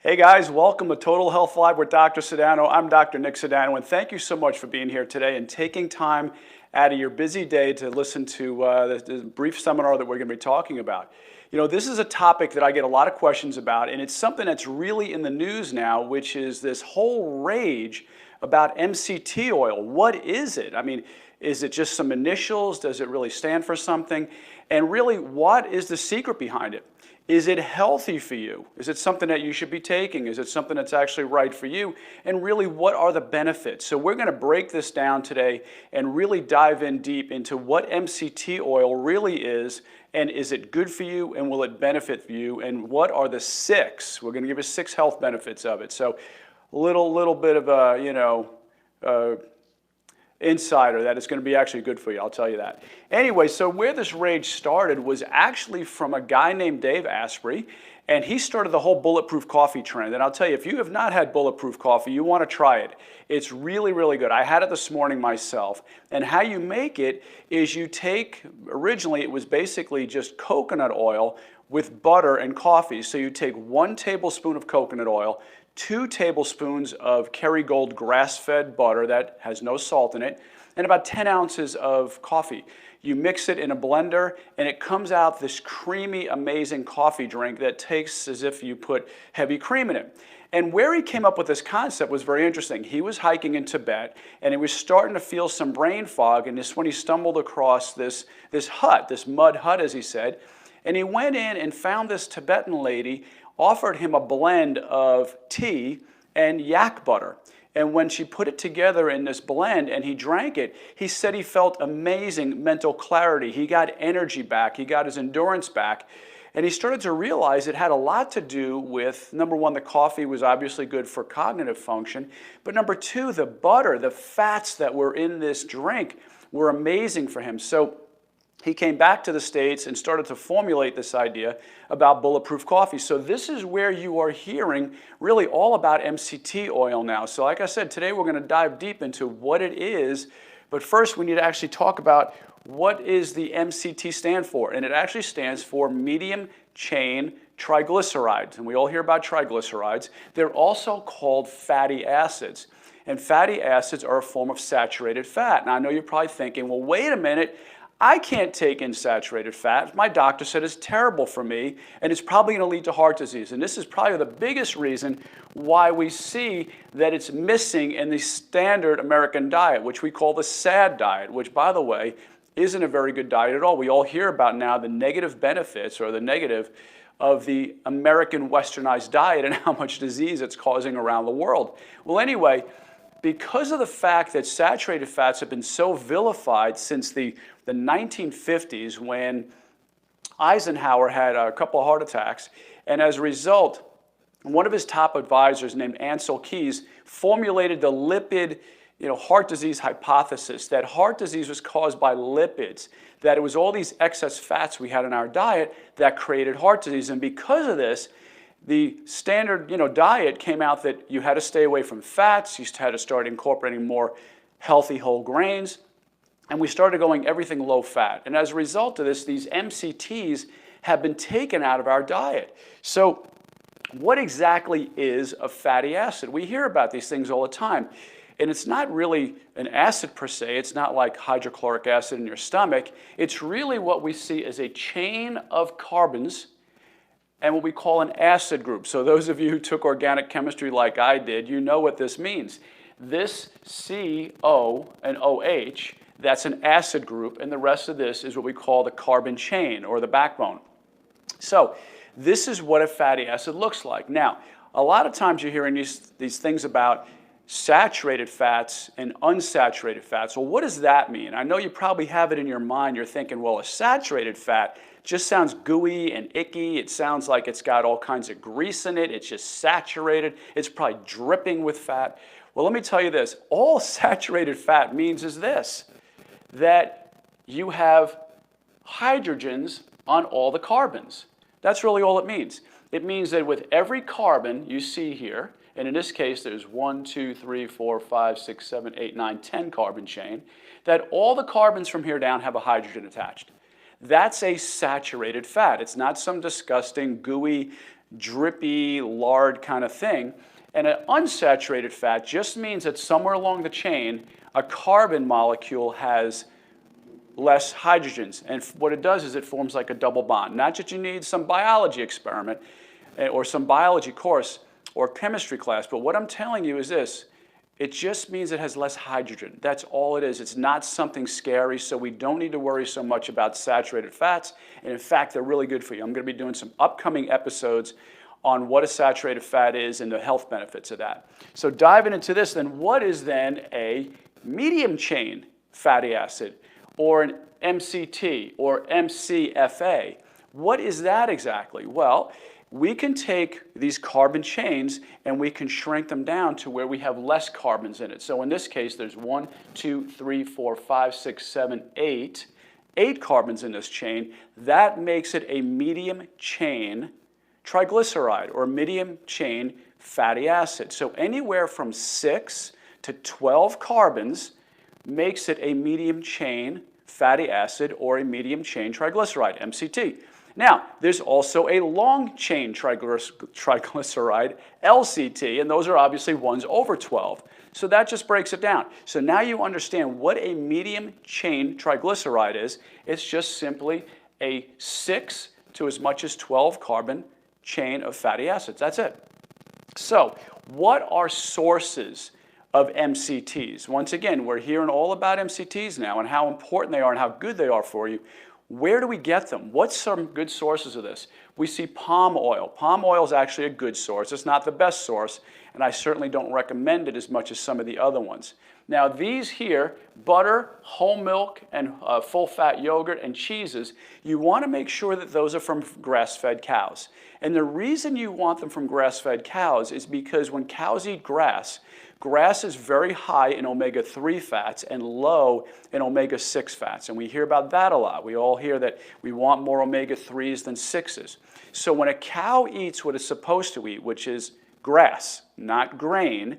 Hey guys, welcome to Total Health Live with Dr. Sedano. I'm Dr. Nick Sedano, and thank you so much for being here today and taking time out of your busy day to listen to the brief seminar that we're going to be talking about. You know, this is a topic that I get a lot of questions about, and it's something that's really in the news now, which is this whole rage about MCT oil. What is it? I mean, is it just some initials? Does it really stand for something? And really, what is the secret behind it? Is it healthy for you? Is it something that you should be taking? Is it something that's actually right for you? And really, what are the benefits? So we're going to break this down today and really dive in deep into what MCT oil really is, and is it good for you, and will it benefit you, and what are the six? We're going to give you 6 health benefits of it. So a little bit of a, insider that it's going to be actually good for you, I'll tell you that. Anyway, so where this rage started was actually from a guy named Dave Asprey, and he started the whole bulletproof coffee trend. And I'll tell you, if you have not had bulletproof coffee, you want to try it. It's really, really good. I had it this morning myself. And how you make it is you take, originally it was basically just coconut oil with butter and coffee. So you take 1 tablespoon of coconut oil, 2 tablespoons of Kerrygold grass-fed butter that has no salt in it, and about 10 ounces of coffee. You mix it in a blender, and it comes out this creamy, amazing coffee drink that tastes as if you put heavy cream in it. And where he came up with this concept was very interesting. He was hiking in Tibet, and he was starting to feel some brain fog, and this is when he stumbled across this hut, this mud hut, as he said. And he went in and found this Tibetan lady, offered him a blend of tea and yak butter. And when she put it together in this blend and he drank it, he said he felt amazing mental clarity. He got energy back. He got his endurance back. And he started to realize it had a lot to do with, number one, the coffee was obviously good for cognitive function. But number 2, the butter, the fats that were in this drink were amazing for him. So he came back to the States and started to formulate this idea about bulletproof coffee. So this is where you are hearing really all about MCT oil now. So like I said, today we're going to dive deep into what it is. But first we need to actually talk about what is the MCT stand for. And it actually stands for medium chain triglycerides. And we all hear about triglycerides. They're also called fatty acids. And fatty acids are a form of saturated fat. Now I know you're probably thinking, well, wait a minute. I can't take in saturated fat. My doctor said it's terrible for me, and it's probably going to lead to heart disease. And this is probably the biggest reason why we see that it's missing in the standard American diet, which we call the SAD diet, which, by the way, isn't a very good diet at all. We all hear about now the negative benefits or the negative of the American westernized diet and how much disease it's causing around the world. Well, anyway, because of the fact that saturated fats have been so vilified since the 1950s, when Eisenhower had a couple of heart attacks, and as a result, one of his top advisors named Ansel Keys formulated the lipid heart disease hypothesis, that heart disease was caused by lipids, that it was all these excess fats we had in our diet that created heart disease. And because of this, the standard diet came out that you had to stay away from fats, you had to start incorporating more healthy whole grains, and we started going everything low fat. And as a result of this, these MCTs have been taken out of our diet. So what exactly is a fatty acid? We hear about these things all the time. And it's not really an acid per se. It's not like hydrochloric acid in your stomach. It's really what we see as a chain of carbons and what we call an acid group. So those of you who took organic chemistry like I did, you know what this means. This CO and OH, that's an acid group, and the rest of this is what we call the carbon chain or the backbone. So this is what a fatty acid looks like. Now, a lot of times you're hearing these things about saturated fats and unsaturated fats. Well, what does that mean? I know you probably have it in your mind. You're thinking, well, a saturated fat just sounds gooey and icky. It sounds like it's got all kinds of grease in it. It's just saturated. It's probably dripping with fat. Well, let me tell you this. All saturated fat means is this, that you have hydrogens on all the carbons. That's really all it means. It means that with every carbon you see here, and in this case there's 1, 2, 3, 4, 5, 6, 7, 8, 9, 10 carbon chain, that all the carbons from here down have a hydrogen attached. that's a saturated fat. It's not some disgusting, gooey, drippy, lard kind of thing. And an unsaturated fat just means that somewhere along the chain, a carbon molecule has less hydrogens. And what it does is it forms like a double bond. Not that you need some biology experiment or some biology course or chemistry class, but what I'm telling you is this. It just means it has less hydrogen. That's all it is. It's not something scary, so we don't need to worry so much about saturated fats. And in fact, they're really good for you. I'm going to be doing some upcoming episodes on what a saturated fat is and the health benefits of that. So diving into this, then what is then a medium chain fatty acid or an MCT or MCFA? What is that exactly? Well, we can take these carbon chains and we can shrink them down to where we have less carbons in it. So in this case, there's 1, 2, 3, 4, 5, 6, 7, 8. 8 carbons in this chain. That makes it a medium chain triglyceride or medium chain fatty acid. So anywhere from 6 to 12 carbons makes it a medium chain fatty acid or a medium chain triglyceride, MCT. Now, there's also a long chain triglyceride, LCT, and those are obviously ones over 12. So that just breaks it down. So now you understand what a medium chain triglyceride is. It's just simply a 6 to as much as 12 carbon chain of fatty acids. That's it. So what are sources of MCTs? Once again, we're hearing all about MCTs now and how important they are and how good they are for you. Where do we get them? What's some good sources of this? We see palm oil. Palm oil is actually a good source. It's not the best source, and I certainly don't recommend it as much as some of the other ones. Now these here, butter, whole milk, and full-fat yogurt and cheeses, you want to make sure that those are from grass-fed cows. And the reason you want them from grass-fed cows is because when cows eat grass, grass is very high in omega-3 fats and low in omega-6 fats. And we hear about that a lot. We all hear that we want more omega-3s than 6s. So when a cow eats what it's supposed to eat, which is grass, not grain,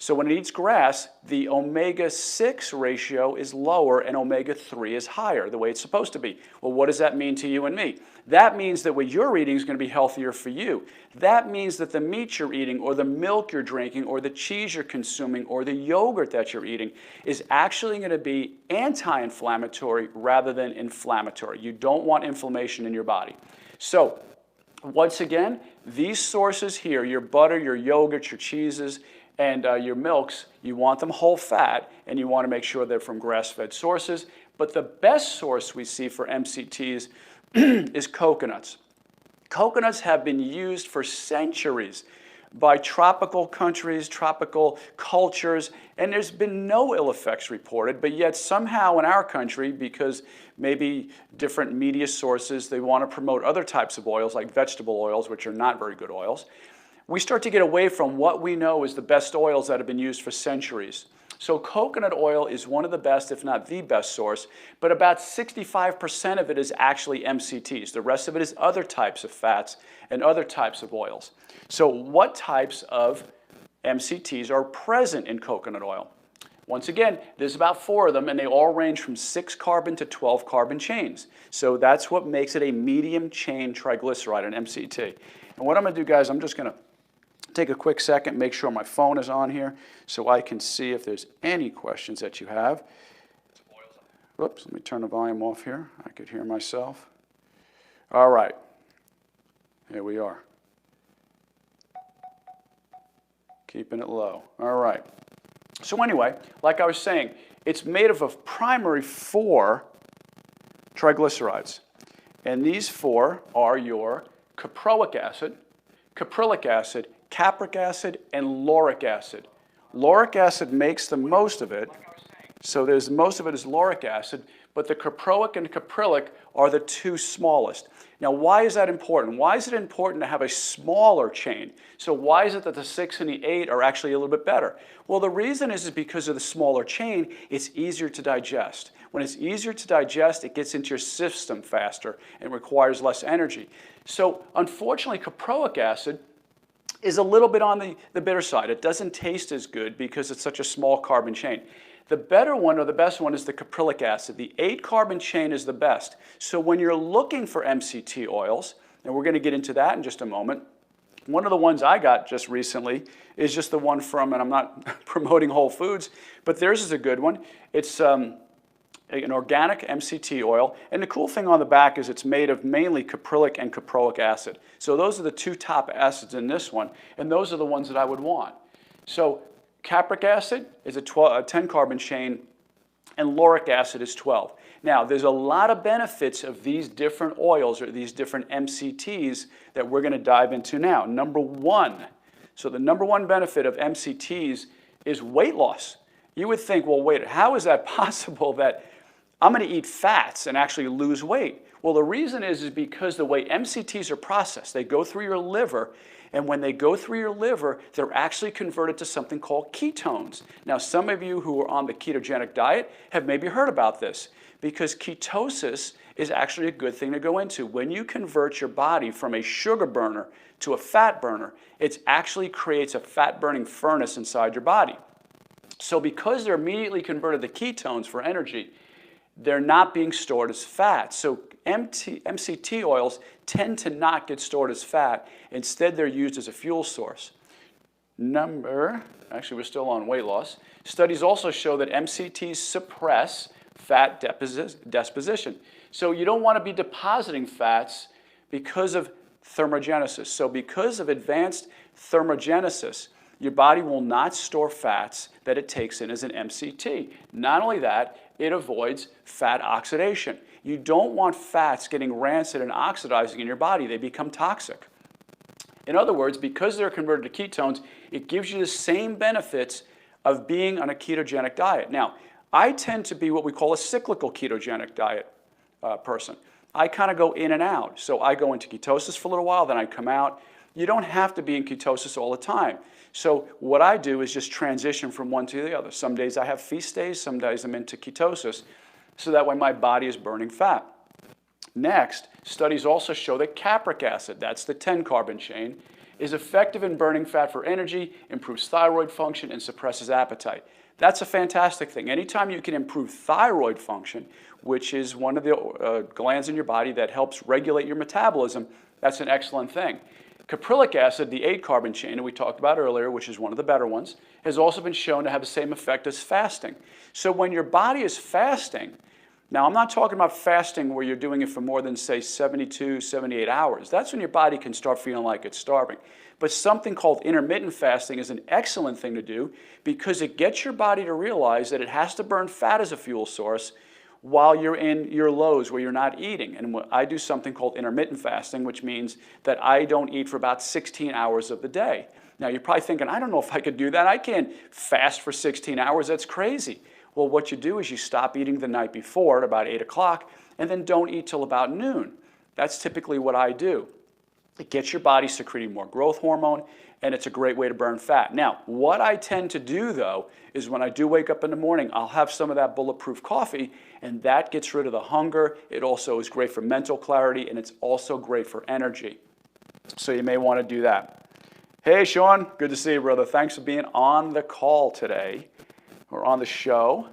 so when it eats grass, the omega-6 ratio is lower and omega-3 is higher, the way it's supposed to be. Well, what does that mean to you and me? That means that what you're eating is going to be healthier for you. That means that the meat you're eating or the milk you're drinking or the cheese you're consuming or the yogurt that you're eating is actually going to be anti-inflammatory rather than inflammatory. You don't want inflammation in your body. So once again, these sources here, your butter, your yogurt, your cheeses, and your milks, you want them whole fat, and you want to make sure they're from grass-fed sources. But the best source we see for MCTs is coconuts. Coconuts have been used for centuries by tropical countries, tropical cultures, and there's been no ill effects reported, but yet somehow in our country, because maybe different media sources, they want to promote other types of oils like vegetable oils, which are not very good oils. We start to get away from what we know is the best oils that have been used for centuries. So coconut oil is one of the best, if not the best source, but about 65% of it is actually MCTs. The rest of it is other types of fats and other types of oils. So what types of MCTs are present in coconut oil? Once again, there's about 4 of them, and they all range from 6 carbon to 12 carbon chains. So that's what makes it a medium chain triglyceride, an MCT. And what I'm going to do, guys, I'm just going to take a quick second, make sure my phone is on here so I can see if there's any questions that you have. Whoops, let me turn the volume off here. I could hear myself. All right, here we are. Keeping it low. All right. So anyway, like I was saying, it's made of a primary 4 triglycerides. And these 4 are your caproic acid, caprylic acid, capric acid, and lauric acid. Lauric acid makes the most of it, so there's most of it is lauric acid, but the caproic and caprylic are the 2 smallest. Now, why is that important? Why is it important to have a smaller chain? So why is it that the 6 and the 8 are actually a little bit better? Well, the reason is because of the smaller chain, it's easier to digest. When it's easier to digest, it gets into your system faster and requires less energy. So unfortunately, caproic acid is a little bit on the bitter side. It doesn't taste as good because it's such a small carbon chain. The better one or the best one is the caprylic acid. The 8-carbon chain is the best. So when you're looking for MCT oils, and we're going to get into that in just a moment, one of the ones I got just recently is just the one from, and I'm not promoting Whole Foods, but theirs is a good one. It's an organic MCT oil, and the cool thing on the back is it's made of mainly caprylic and caproic acid. So those are the 2 top acids in this one, and those are the ones that I would want. So capric acid is a 10-carbon chain, and lauric acid is 12. Now, there's a lot of benefits of these different oils or these different MCTs that we're going to dive into now. Number one, so the number one benefit of MCTs is weight loss. You would think, well, wait, how is that possible that I'm going to eat fats and actually lose weight? Well, the reason is because the way MCTs are processed, they go through your liver, and when they go through your liver, they're actually converted to something called ketones. Now, some of you who are on the ketogenic diet have maybe heard about this, because ketosis is actually a good thing to go into. When you convert your body from a sugar burner to a fat burner, it actually creates a fat-burning furnace inside your body. So because they're immediately converted to ketones for energy, they're not being stored as fat. So MCT oils tend to not get stored as fat. Instead, they're used as a fuel source. Actually, we're still on weight loss. Studies also show that MCTs suppress fat deposition. So you don't want to be depositing fats because of thermogenesis. So because of advanced thermogenesis, your body will not store fats that it takes in as an MCT. Not only that, it avoids fat oxidation. You don't want fats getting rancid and oxidizing in your body. They become toxic. In other words, because they're converted to ketones, it gives you the same benefits of being on a ketogenic diet. Now, I tend to be what we call a cyclical ketogenic diet person. I kind of go in and out. So I go into ketosis for a little while, then I come out. You don't have to be in ketosis all the time. So what I do is just transition from one to the other. Some days I have feast days, some days I'm into ketosis, so that way my body is burning fat. Next, studies also show that capric acid, that's the 10-carbon chain, is effective in burning fat for energy, improves thyroid function, and suppresses appetite. That's a fantastic thing. Anytime you can improve thyroid function, which is one of the glands in your body that helps regulate your metabolism, that's an excellent thing. Caprylic acid, the 8-carbon chain that we talked about earlier, which is one of the better ones, has also been shown to have the same effect as fasting. So when your body is fasting, now I'm not talking about fasting where you're doing it for more than, say, 72, 78 hours. That's when your body can start feeling like it's starving. But something called intermittent fasting is an excellent thing to do because it gets your body to realize that it has to burn fat as a fuel source while you're in your lows where you're not eating. And I do something called intermittent fasting, which means that I don't eat for about 16 hours of the day. Now, you're probably thinking, I don't know if I could do that. I can't fast for 16 hours. That's crazy. Well, what you do is you stop eating the night before at about 8 o'clock and then don't eat till about noon. That's typically what I do. It gets your body secreting more growth hormone, and it's a great way to burn fat. Now, what I tend to do, though, is when I do wake up in the morning, I'll have some of that bulletproof coffee, and that gets rid of the hunger. It also is great for mental clarity, and it's also great for energy. So you may want to do that. Hey, Sean, good to see you, brother. Thanks for being on the call today, or on the show.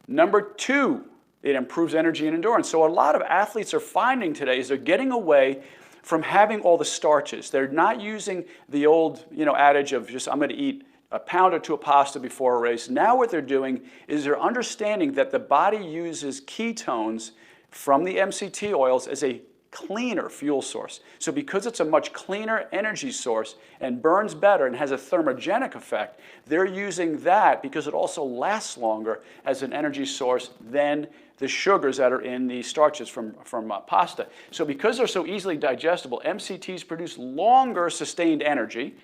Number 2, it improves energy and endurance. So a lot of athletes are finding today is they're getting away from having all the starches. They're not using the old, adage of just I'm going to eat a pound or two of pasta before a race. Now what they're doing is they're understanding that the body uses ketones from the MCT oils as a cleaner fuel source. So because it's a much cleaner energy source and burns better and has a thermogenic effect, they're using that because it also lasts longer as an energy source than the sugars that are in the starches from pasta. So because they're so easily digestible, MCTs produce longer sustained energy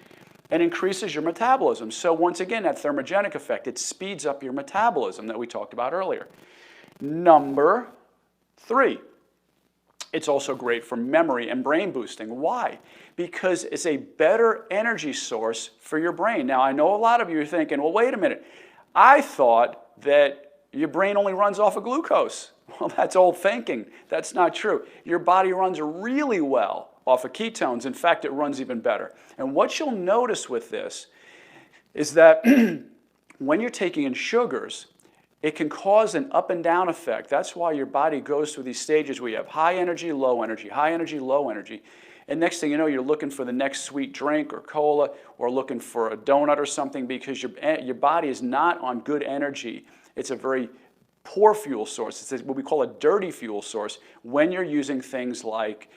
and increases your metabolism. So once again, that thermogenic effect, it speeds up your metabolism that we talked about earlier. Number 3, it's also great for memory and brain boosting. Why? Because it's a better energy source for your brain. Now, I know a lot of you are thinking, well, wait a minute. I thought that your brain only runs off of glucose. Well, that's old thinking. That's not true. Your body runs really well off of ketones. In fact, it runs even better. And what you'll notice with this is that when you're taking in sugars, it can cause an up and down effect. That's why your body goes through these stages where you have high energy, low energy, high energy, low energy. And next thing you know, you're looking for the next sweet drink or cola or looking for a donut or something because your body is not on good energy. It's a very poor fuel source. It's what we call a dirty fuel source when you're using things like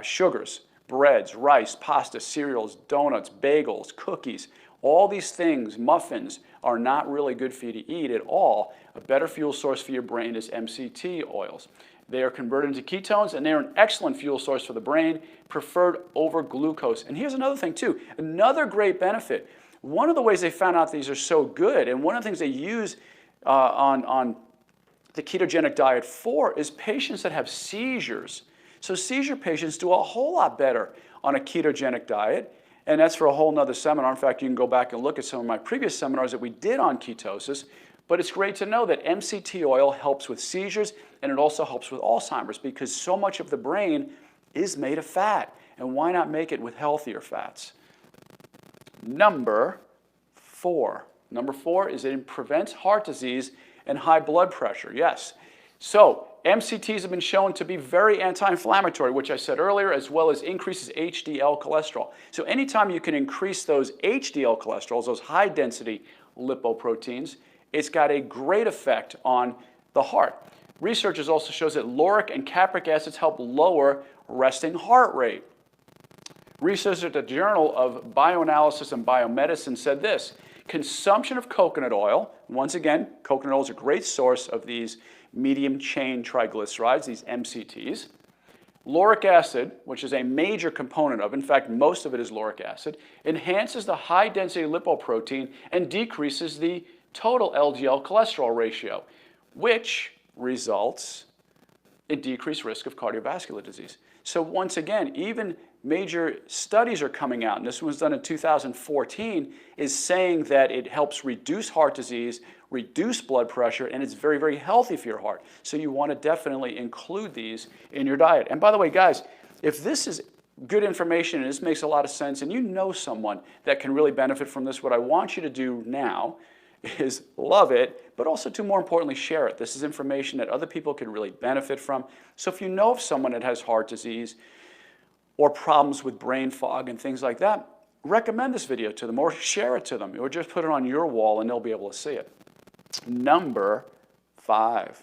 sugars, breads, rice, pasta, cereals, donuts, bagels, cookies. All these things, muffins, are not really good for you to eat at all. A better fuel source for your brain is MCT oils. They are converted into ketones, and they're an excellent fuel source for the brain, preferred over glucose. And here's another thing, too. Another great benefit. One of the ways they found out these are so good, and one of the things they use on the ketogenic diet for, is patients that have seizures. So seizure patients do a whole lot better on a ketogenic diet. And that's for a whole nother seminar. In fact, you can go back and look at some of my previous seminars that we did on ketosis. But it's great to know that MCT oil helps with seizures, and it also helps with Alzheimer's because so much of the brain is made of fat. And why not make it with healthier fats? Number 4. Number 4 is it prevents heart disease and high blood pressure. Yes. So MCTs have been shown to be very anti-inflammatory, which I said earlier, as well as increases HDL cholesterol. So anytime you can increase those HDL cholesterols, those high-density lipoproteins, it's got a great effect on the heart. Research also shows that lauric and capric acids help lower resting heart rate. Research at the Journal of Bioanalysis and Biomedicine said this: consumption of coconut oil, once again, coconut oil is a great source of these medium chain triglycerides, these MCTs. Lauric acid, which is a major component of, in fact, most of it is lauric acid, enhances the high density lipoprotein and decreases the total LDL cholesterol ratio, which results in decreased risk of cardiovascular disease. So once again, even major studies are coming out, and this was done in 2014, is saying that it helps reduce heart disease, reduce blood pressure, and it's very, very healthy for your heart. So you want to definitely include these in your diet. And by the way, guys, if this is good information and this makes a lot of sense and you know someone that can really benefit from this, what I want you to do now is love it, but also to more importantly, share it. This is information that other people can really benefit from. So if you know of someone that has heart disease or problems with brain fog and things like that, recommend this video to them or share it to them or just put it on your wall and they'll be able to see it. Number 5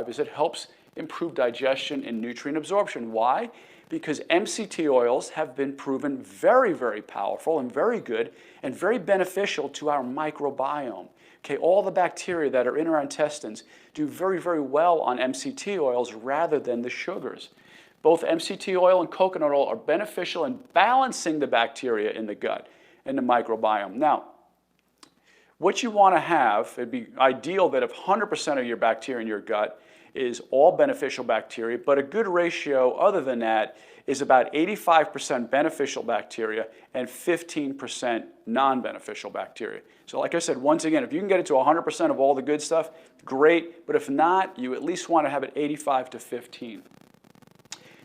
is it helps improve digestion and nutrient absorption. Why? Because MCT oils have been proven very, very powerful and very good and very beneficial to our microbiome. Okay, all the bacteria that are in our intestines do very, very well on MCT oils rather than the sugars. Both MCT oil and coconut oil are beneficial in balancing the bacteria in the gut and the microbiome. Now, what you want to have, it'd be ideal that if 100% of your bacteria in your gut is all beneficial bacteria, but a good ratio other than that is about 85% beneficial bacteria and 15% non-beneficial bacteria. So like I said, once again, if you can get it to 100% of all the good stuff, great, but if not, you at least want to have it 85 to 15.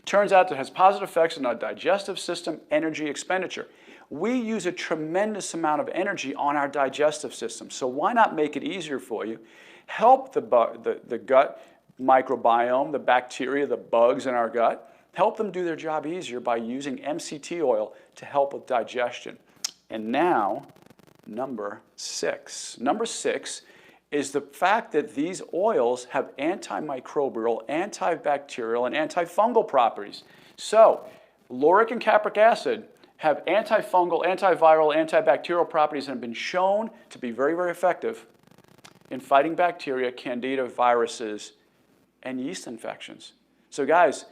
Turns out it has positive effects on our digestive system, energy expenditure. We use a tremendous amount of energy on our digestive system, so why not make it easier for you? Help the gut microbiome, the bacteria, the bugs in our gut, help them do their job easier by using MCT oil to help with digestion. And now, number 6. Number 6 is the fact that these oils have antimicrobial, antibacterial, and antifungal properties. So, lauric and capric acid have antifungal, antiviral, antibacterial properties and have been shown to be very, very effective in fighting bacteria, candida, viruses, and yeast infections. So guys,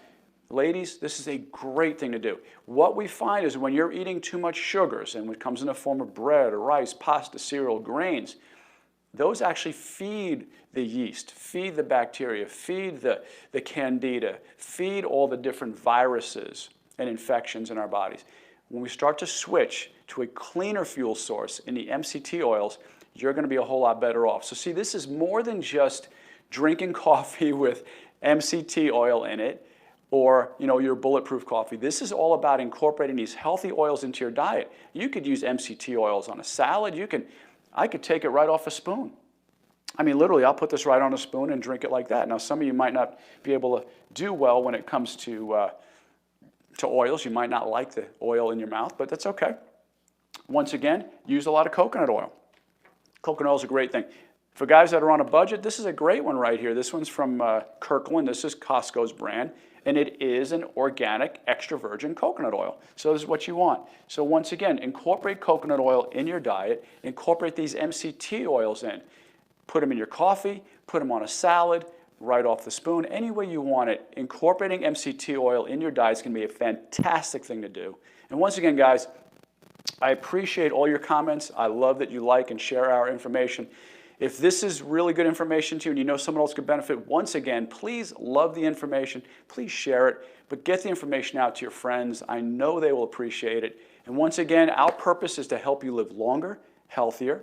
ladies, this is a great thing to do. What we find is when you're eating too much sugars, and it comes in the form of bread or rice, pasta, cereal, grains, those actually feed the yeast, feed the bacteria, feed the candida, feed all the different viruses and infections in our bodies. When we start to switch to a cleaner fuel source in the MCT oils, you're going to be a whole lot better off. So see, this is more than just drinking coffee with MCT oil in it or your bulletproof coffee. This is all about incorporating these healthy oils into your diet. You could use MCT oils on a salad. I could take it right off a spoon. I mean, literally, I'll put this right on a spoon and drink it like that. Now, some of you might not be able to do well when it comes to oils. You might not like the oil in your mouth, but that's okay. Once again, use a lot of coconut oil. Coconut oil is a great thing. For guys that are on a budget, this is a great one right here. This one's from Kirkland. This is Costco's brand, and it is an organic extra virgin coconut oil. So this is what you want. So once again, incorporate coconut oil in your diet. Incorporate these MCT oils in. Put them in your coffee, put them on a salad, right off the spoon, any way you want it. Incorporating MCT oil in your diet is going to be a fantastic thing to do. And once again, guys, I appreciate all your comments. I love that you like and share our information. If this is really good information to you and you know someone else could benefit, once again, please love the information. Please share it, but get the information out to your friends. I know they will appreciate it. And once again, our purpose is to help you live longer, healthier,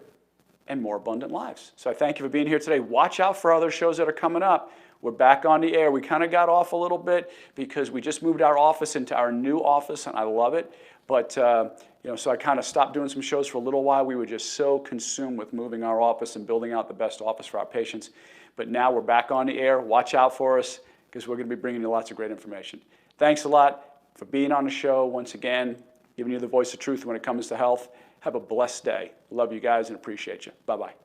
and more abundant lives. So I thank you for being here today. Watch out for other shows that are coming up. We're back on the air. We kind of got off a little bit because we just moved our office into our new office, and I love it. But so I kind of stopped doing some shows for a little while. We were just so consumed with moving our office and building out the best office for our patients. But now we're back on the air. Watch out for us because we're going to be bringing you lots of great information. Thanks a lot for being on the show once again, giving you the voice of truth when it comes to health. Have a blessed day. Love you guys and appreciate you. Bye-bye.